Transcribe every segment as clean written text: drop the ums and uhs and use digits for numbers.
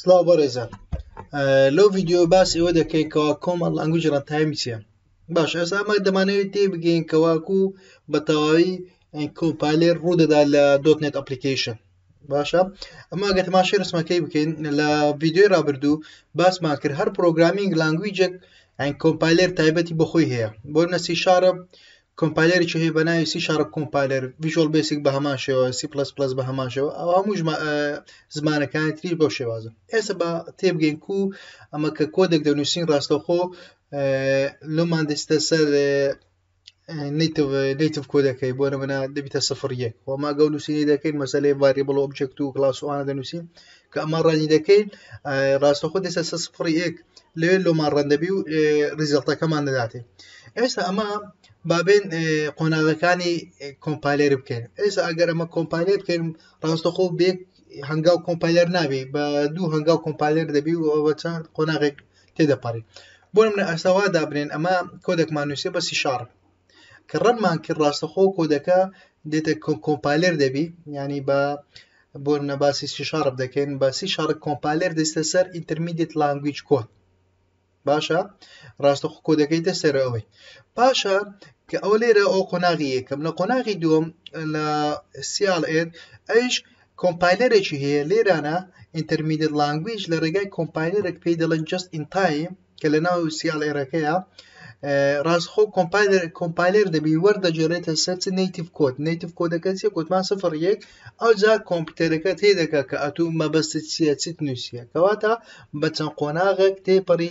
سلااو بەڕێزان لەو ڤیددیۆ باسی ئەوە دەکەیتەوە کۆمەڵ لانگویج ڕەنتایمی چییە؟ باش ئێستا ئەمە دەمانەوێت تێبگەین کەواکو بە تەواوی کۆمپایلەر ڕوودەدا لە .NET ئەپلیکیشن. باشە ئەمە ئەگە تەماشای ڕسمەکەی بکەین لە ڤیددیۆی ڕابردوو باسمان کرد هەر پرۆگرامینگ لانگویجێک کۆمپایلەر تایبەتی بەخۆی هەیە بۆ نە سی شارپ کۆمپایلەرێکی هەیە بە ناوی سی شارپ کۆمپایلەر ڤیژوەڵ بیسیک بە هەمان شێوە سی پلس پلس بە هەمان شێوە ئەو هەموو زمانەکانی تریش بەو شێوازن. ئێستا بە تێبگەین و ئەمە کە کۆدێک دەنووسین ڕاستەوخۆ لەمان دەستە سەر نیتیڤ کۆدەکەی بۆ نمونە دەبیتە 0-1 وەما گەڵ نووسینی دەکەین مەسەلەی ڤاریبڵ ئۆبجێکت و کلاس وانە دەنووسین کە ئەمە ڕەنی دەکەین ڕاستەوخۆ دەستە سەر 0-1 لەوێ لۆمان ڕەندەبی و ریزڵتەکەمان دەداتێ. ئێستا ئەمە بابێن قۆناغەکانی کۆمپایلەر بکەین. ئێستا ئەگەر ئەمە کۆمپایلەر بکەین ڕاستەوخۆ بێک هەنگاو کۆمپایلەر نابێ بە دوو هەنگاو کۆمپایلەر دەبی و ئەوە چەند قۆناغێک تێدەپەڕی. بۆ نمونە ئێستا وا دابنێن ئەمە کۆدێکمان نووسێ بە سی شارپ کە ڕەنمان کرد ڕاستەوخۆ کۆدەکە دێتە کۆمپایلەر دەبی ینی بە بۆ نمونە باسی سی شارپ دەکەین بە سی شارپ کۆمپایلەر دەستە سەر ئینتەرمیدیێت لانگویج کۆد. باشە ڕاستەوخۆ کۆدەکەی دەسەر ئەوەی پاشە کە ئەو لێرە ئەو قۆناغی یەکەم لە قۆناغی دووەم لە CLN ئەویش کۆمپایلەرێکی هەیە لێرانە ئینتەرمیدیێت لانگویج لە ڕێگای کۆمپایلەرێک پێی دەڵێن جەست ئین تایم کە لە ناو CLNەکەیە ڕاستەوخۆ کۆمپایلەر دەبی وەردەجێڕێتە سەر نیتیڤ کۆد. نیتیڤ کۆدەکە چیە؟ کۆتمان 0-1 ئەو جا کۆمپیوتەرەکە تێدەکا کە ئەتوو مەبەستت چییە چیت نووسیە کەواتە بە چەند قۆناغێک تێپەڕی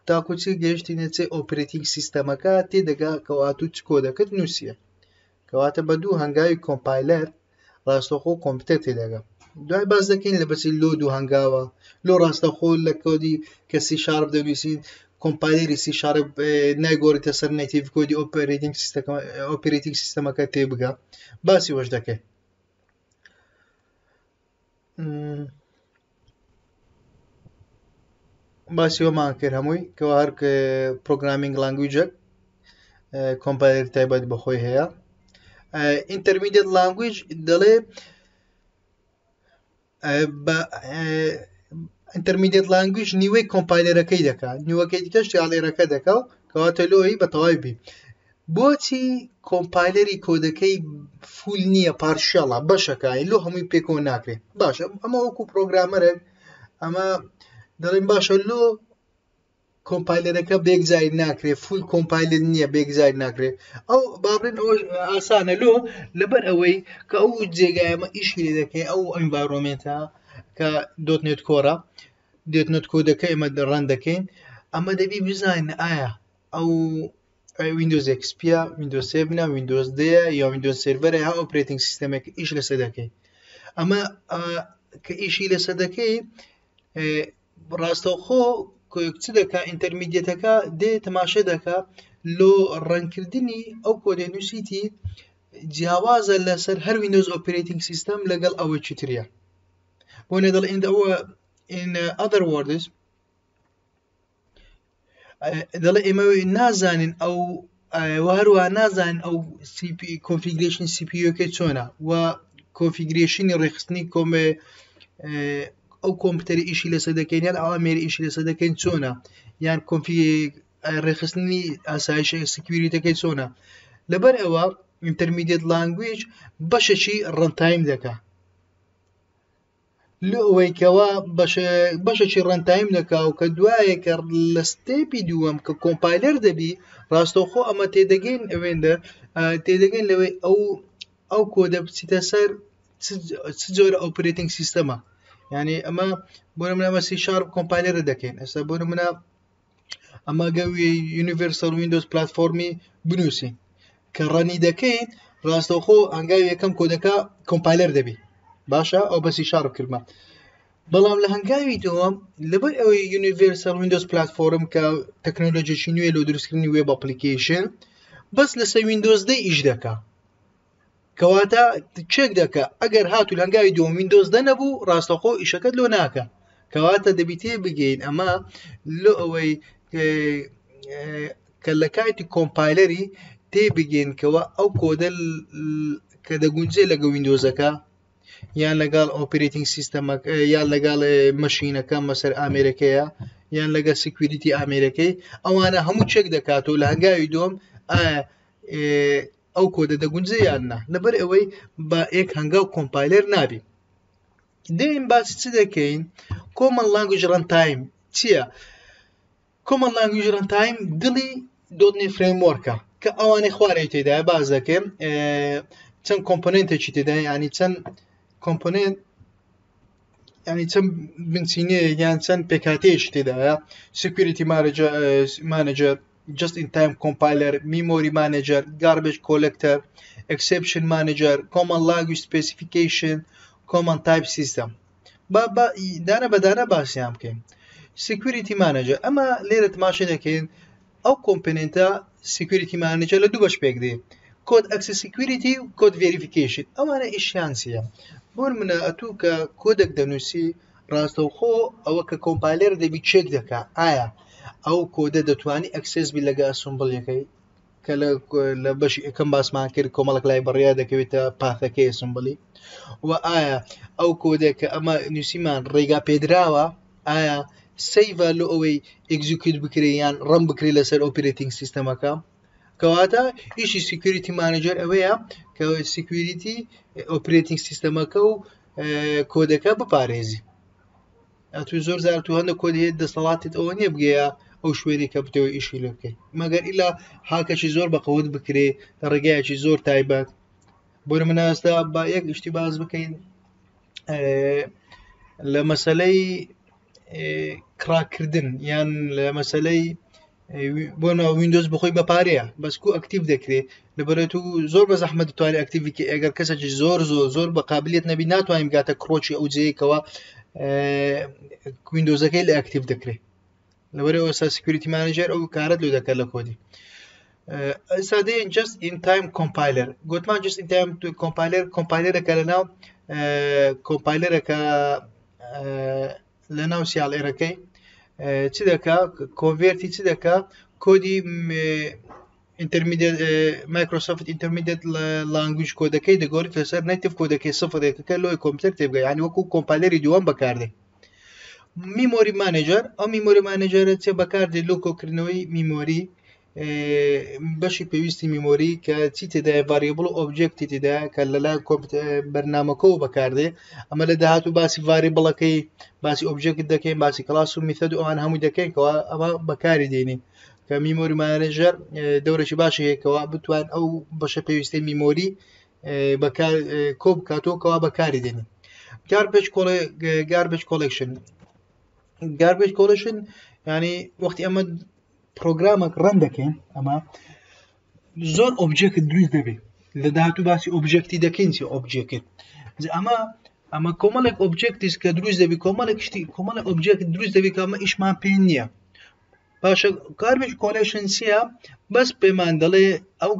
تاکو چی گەیشتینە چێ ئۆپرێتینگ سیستەمەکە تێدەگا کەواتو چ کۆدەکەت نووسیە کەواتە بە دوو هەنگاوی کۆمپایلەر ڕاستەوخۆ کۆمپیوتەر تێدەگا. دوای باز دەکەین لە بەچی لۆ دوو هەنگاوە لۆ ڕاستەوخۆ لە کۆدی کە سی شارپ دەنووسین کۆمپایلەری سی شارپ نایگۆڕێتە سەر نیتیڤ کۆدی ئۆپرێتینگ سیستەمەکە تێبگا باسی وەش دەکەین. باسی وەمان کرد هەمووی کەوا هەر پرۆگرامینگ لانگویجێک کۆمپایلەر تایبەت بەخۆی هەیە. ئینتەرمیدیێت لانگویج دەڵێ ئینتەرمیدیێت لانگویج نیوەی کۆمپایلەرەکەی دەکات نیوەکەی دیکەش CLNەکە دەکات کەواتە لۆی بە تەواوی بی. بۆچی کۆمپایلەری کۆدەکەی فول نییە پارشیاڵە بەشەکانی لۆ هەمووی پێکەوە ناکرێت. باشە ئەمە وەکو پرۆگرامەرێک ئەمە دەڵێن باشە لۆ کۆمپایلەرەکە بێگزاری ناکرێت فول کۆمپایلر نییە بێگزاری ناکرێت ئەو بابرێن ئەوە ئاسانە لۆ لەبەر ئەوەی کە ئەو جێگایەمە ئیشی لێ دەکەین ئەو ئەنڤایرۆمێنتە کە .NET کۆرە .NET کۆدەکە ئێمە ڕەن دەکەین ئەمە دەبی بزانین ئایا ئەو ویندۆز XP ویندۆز 7 ویندۆز 10 یا ویندۆز سێرڤەرە ها ئۆپرێتینگ سیستەمێک ئیش لەسەر دەکەی ئەمە کە ئیشی لەسەر دەکەی ڕاستەوخۆ چ دەکا ئینتەرمیدیێتەکە دێ تەماشا دەکا لۆ ڕەنکردنی ئەو کۆدە نووسیتی جیاوازە لەسەر هەر ویندۆز ئۆپرێتینگ سیستەم لەگەڵ ئەوەی چتریە بۆ نەدەڵ ئەوە in other words دەڵێ ئێمە نازانین ئەو هەروە نازانین ئەو کۆنفیگریشن CPUەکە چۆنە و کۆنفیگریشنی ڕێخستنی ئەو کۆمپیوتەری ئیشی لەسەر دەکەین یان ئەوامێری ئیشی لەسەر دەکەین چۆنە یان ڕێخستنی ئاسایش سکیوریتەکەی چۆنە. لەبەر ئەوە ئینتەرمیدیێت لانگویج بەشێکی ڕەنتایم دەکا لە ئەوەی کەوا بەشێکی ڕەنتایم دەکا و کە دوایە کە لە ستێپی دووەم کە کۆمپایلەر دەبی ڕاستەوخۆ ئەمە تێدەگەین ئەوێندە تێدەگەین لەوەی ئەو کۆدە بچیتە سەر چ جۆرە ئۆپرێتینگ سیستەمە یعنی ئەمە بۆ نمونە ئەمە سی شارپ کۆمپایلەرە دەکەین ئێستا بۆ نمونە ئەمە گەوی یونیڤەرسەڵ ویندۆز پلاتفۆرمی بنووسین کە ڕەنی دەکەین ڕاستەوخۆ هەنگاوی یەکەم کۆدەکە کۆمپایلەر دەبی باشە ئەو بە سی شارپ کردمە بەڵام لە هەنگاوی دووەم لەبەر ئەوەی یونیڤەرسەڵ ویندۆز پلاتفۆرم کە تەکنۆلۆژیی نوێ لە دروستکردنی وێب ئەپلیکیشن بەس لەسەر ویندۆز 10 ئیش دەکا کەواتە چێک دەکە ئەگەر هاتوو لە هەنگاوی دووەم ویندۆز 10 نەبوو ڕاستەوخۆ ئیشەکەت لۆ ناکە کەواتە دەبی تێبگەین ئەمە لۆ ئەوەی کە لە کاتی کۆمپایلەری تێبگەین کەوە ئەو کۆدە کە دەگونجێ لەگە ویندۆزەکە یان لەگەڵ ئۆپرێتینگ سیستەمەک یان لەگەڵ مەشینەکە مەسەر ئامێرەکەیە یان لەگە سکوریتی ئامێرەکەی ئەوانە هەموو چێک دەکاتەوە لە هەنگاوی دۆم ئایا ئەو کۆدە دەگونجێ یاننا لەبەر ئەوەی بە یەک هەنگاو کۆمپایلەر نابی دێن باسی چ دەکەین کۆمەڵ لانگویج ڕەنتایم چییە؟ کۆمەڵ لانگویج ڕەنتایم دڵی دۆتنێت فرێموەرکە کە ئەوانەی خوارەی تێدا باز دەکەم چەند کۆمپۆنێنتێکی تێدا ینی چەند کۆمپۆنێنت ینی چەند بنچینەیە یان چەند پێکهاتەیەکی تێدایە سکیوریتی مانەجەر just in time compiler memory manager garbage collector exception manager common language specification common type system دانە بەدانە باسییان بکەین security manager ئەمە لێرە تماشا دەکەین ئەو کۆمپۆنێنتە security manager لە دوو بەش پێک دێ code access security و code verification ئەوانە ئیشیان چییە بۆ منە ئەتوو کە کۆدێک دەنووسی ڕاستەوخۆ ئەوە کە کۆمپایلەر دەبی چێک دەکات ئایا ئەو کۆدە دەتوانی ئەکسس بی لەگە ئەسمبڵیەکەی کە لە بەشی یەکەم باسمان کرد کۆمەڵک لای بڕیا دەکەوێتە پاثەکەی ئەسمبڵی و ئایا ئەو کۆدێک کە ئەمە نووسیمان ڕێگا پێدراوە ئایا سەیڤە لە ئەوەی ئێکزیکیوت بکرێ یان ڕەم بکرێ لەسەر ئۆپرێتینگ سیستەمەکە کەواتە ئیشی سکیوریتی مانەجەر ئەوەیە کە سکیوریتی ئۆپرێتینگ سیستەمەکە و کۆدەکە بپارێزی ئەتو زۆر زار تو هەندە کۆد هەیە دەسەڵاتت ئەوە نییە بگەیە ئەو شوێنی کە بتەوە ئیشی لێ بکەیت مەگەر ئیلا هاکەشی زۆر بەقەوت بکرێ ڕێگایەکی زۆر تایبەت بۆ مناستا با یەک شتی باز بکەین لە مەسەلەی کراکردن یان لە مەسەلەی بۆ ویندۆز بخۆی بەپارەیە بەسکو ئەکتیو دەکرێت لەبەرێت و زۆر بە زەحمە دەتوانێت ئەکتیڤیکە ئەگەر کەسێکی زۆر بە قابلیت نەبی ناتوانین بگاتە کڕۆکی ئەو جەیەکەوە ویندۆزەکەی لە ئەکتیو دەکرێت لەبەرەوە ئێستا سکیوریتی مانەجەر ئەو کارت لێ دەکات لە کۆدی ئێستا دێن just in time compiler گوتمان just in time compiler کۆمپایلەرەکە لەناو کۆمپایلەرەکە لەناو سیاڵێرەکەی چ دەکا کۆڤێرتی چ دەکا کۆدی مایکرۆسۆفت ئینتەرمیدێت لانگویج کۆدەکەی دەگۆڕێت لەسەر نەیتیڤ کۆدەکەی سفرێکەکە لۆی کۆمپیوتەر تێبگە یعنی وەکو کۆمپایلەری دووەم بەکاردێ میمۆری مانێجەر ئەو میمۆری مانێجەرە چێ بەکاردێت لۆ کۆکردنەوەی میمۆری بەشی پێویستی میمۆری کە چی تێدایە ڤاریبڵ و ئۆبجێکتی تێدایە کە لەلایەن بەرنامەکەەوە بەکاردێ ئەمە لە داهاتوو باسی ڤاریبڵەکەی باسی ئۆبجێکت دەکەین باسی کلاس و میثۆد ئەوان هەموو دەکەین کەەوە ئەمە بەکاری دێنی کە میمۆری مانێجەر دەورێکی باشی هەیەکەوە بتوان ئەو بەشە پێویستی میمۆری کۆ بکاتەوەکەوە بەکاری دێنی garbage collection ینی وەختی ئەمە پرۆگرامێک ڕەن دەکەین ئەمە زۆر ئۆبجێکت دروست دەبێت لە داهاتوو باسی ئۆبجێکتی دەکەین چی ئۆبجێکت ئەمە کۆمەڵێک ئۆبجێکتیس کە دروست دەبی کۆمەڵێک ئۆبجێکت دروست دەبێت کە ئەمە ئیشمان پێ نییە باشە garbage collection چییە بەس پێمان دەڵێ ئەو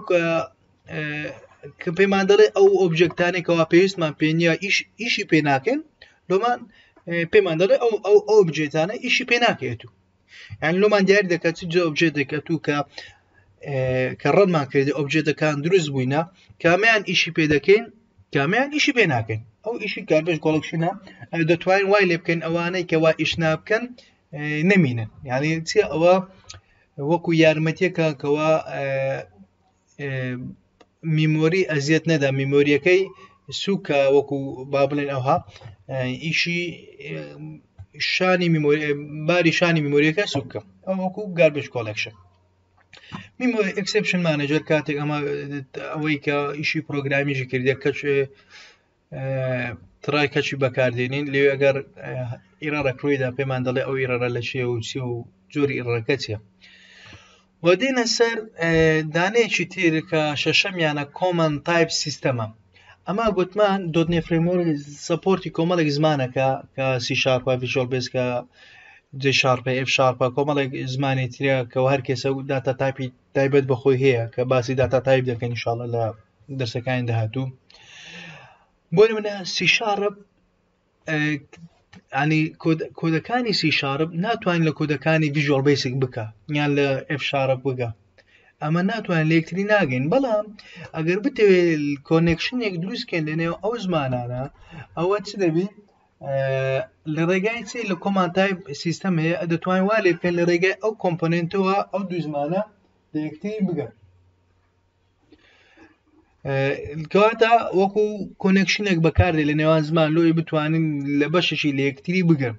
کە پێمان دەڵێ ئەو ئۆبجێکتانێکەوە پێویستمان پێ نییە ئیشی پێ ناکەن لۆمان پێمان دەڵێ ئەو ئۆبجێکتانە ئیشی پێ ناکەێت یعنی لۆمان دیاری دەکات چ ئۆبجێکت دەکات و کە ڕەنمان کردی ئۆبجێکتەکان دروست بووینە کامیان ئیشی پێ دەکەین کامیان ئیشی پێ ناکەین ئەو ئیشی garbage collectionە دەتوانین وای لێ بکەین ئەوانەی کەوا ئیش نابکەن نەمینن یعنی چی ئەوە وەکو یارمەتیەکە کەوا میمۆری ئەزیەت نەدا میمۆریەکەی سووکە وەکو با بڵێن ئەوها ئیشی باری شانی میمۆریەکە سووکە ئەو وەکو garbage collection میمۆری exception manager کاتێک ئەمە ئەوەی کە ئیشی پرۆگرامیژی کردە کەچ تڕای کەچی بەکاردێنین لێ ئەگەر ئیرارە کڕۆیدا پێمان دەڵێ ئەو ئیرارە لە چێ و چی و جۆری ئیرەکە چیە و دێنە سەر دانەیەکی تر کە شەشەمیانە common type سیستەمە ئەمە گوتمان دۆتنێت فرێموەرک سەپۆرتی کۆمەڵێک زمانەکە کە سی شارپە ڤیژوال بێز کە جێ شارپە ئف شارپە کۆمەڵێک زمانی ترە کەەوە هەر کێسە و داتا تایپی تایبەت بەخۆی هەیە کە باسی داتا تایپ دەکەن ئینشاڵڵا لە دەرسەکانی داهاتوو بۆ منە سی شارپ ینی کۆدەکانی سی شارپ ناتوانین لە کۆدەکانی ڤیژوال بیسیک بکە یان لە ئف شارپ بگە ئەمە ناتوانین لە یەکتری ناگەین بەڵام ئەگەر بتەوێت کۆنێکشنێک دروستکەین لەنێو ئەو زمانانە ئەوە چ دەبێت لە ڕێگای چێ لە کۆمان تایپ سیستەم هەیە دەتوانین وا لێ بکەین لە ڕێگای ئەو کۆمپۆنێنتەوە ئەو دوو زمانە لە یەکتری بگەن کەواتە وەکو کۆنێکشنێک بەکاردێت لە نێوان زمان لۆی بتوانین لە بەشێکی لە یەکتری بگەن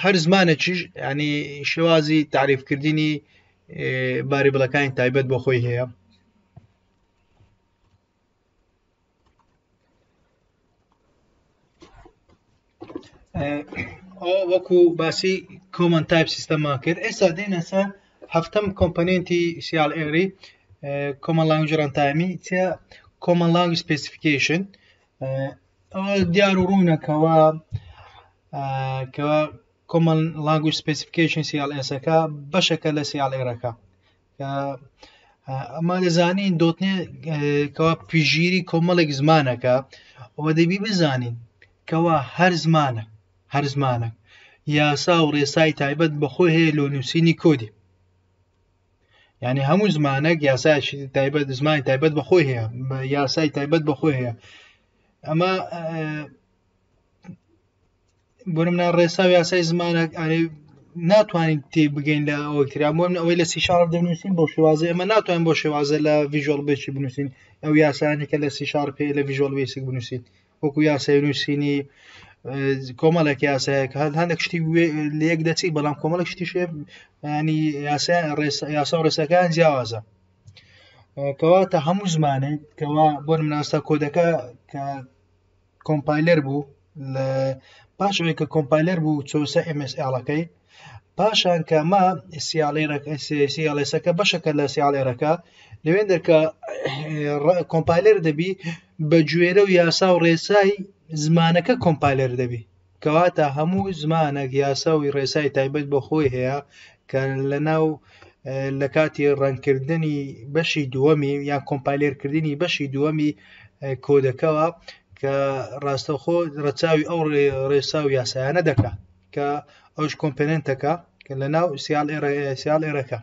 هەر زمانێکیش ینی شێوازی تعریفکردنی ڤاریبڵەکانی تایبەت بۆ خۆی هەیە وەکو باسی کۆمەن تایپ سیستەما کرد ئێستا دێنە سەر هەفتەم کۆمپۆنێنتی CLA Common Language Runtime چە Common Language Specification ئەوە دیار و ڕوونەکەوە کەوا Common Language Specification CLS-ەکە بەشەکە لە CLA-ەکە ئەمە دەزانین دۆتنێ کەوا پژگیری کۆمەڵێک زمانەکە ئەوە دەبی بزانین کەوا هەر زمانە یاسا و ڕێسای تایبەت بەخۆی هەیە لۆ نووسینی کۆدی یعنی هەموو زمانێک یاسایشی تایبەت زمانی تایبەت بەخۆی هەیە یاسای تایبەت بەخۆی هەیە ئەمە بۆ نمونە ڕێسا و یاسای زمانێک ناتوانین تێ بگەین لە ئەوەکترا بۆ ئەوەی لە C# دەنووسین بۆ شێوازە ئەمە ناتوانین بۆ شێوازە لە ڤیژوەڵ بێسیک بنووسین ئەو یاسانێکە لە C# پێ لە ڤیژوەڵ بێسیک بنووسین وەکو یاسای نووسینی کۆمەڵێک یاسایەک هەندێک شتی لە یەک دەچی بەڵام کۆمەڵێک شتیشێ ینی یاسا و ڕێساکان جیاوازە کەواتە هەموو زمانێک کەوا بۆ نمونە کۆدەکە کە کۆمپایلەر بوو لە پاشەوەی کە کۆمپایلەر بوو چۆسە MSL-ەکەی پاشان کە ئەمە CLS-ەکە بەشەکە لە CLA-ەکە لەوێن دەرکە کۆمپایلەر دەبی بە گوێرە و یاسا و ڕێسای زمانەکە کۆمپایلەر دەبی کەواتە هەموو زمانێک یاسا و ڕێسای تایبەت بە خۆی هەیە کە لەناو لە کاتی ڕەنکردنی بەشی دووەمی یان کۆمپایلێرکردنی بەشی دووەمی کۆدەکەوە کە ڕاستەوخۆ ڕەچاوی ئەو ڕێسا و یاسایانە دەکات کە ئەوش کۆمپۆنێنتەکە کە لەناو CLA-ەکە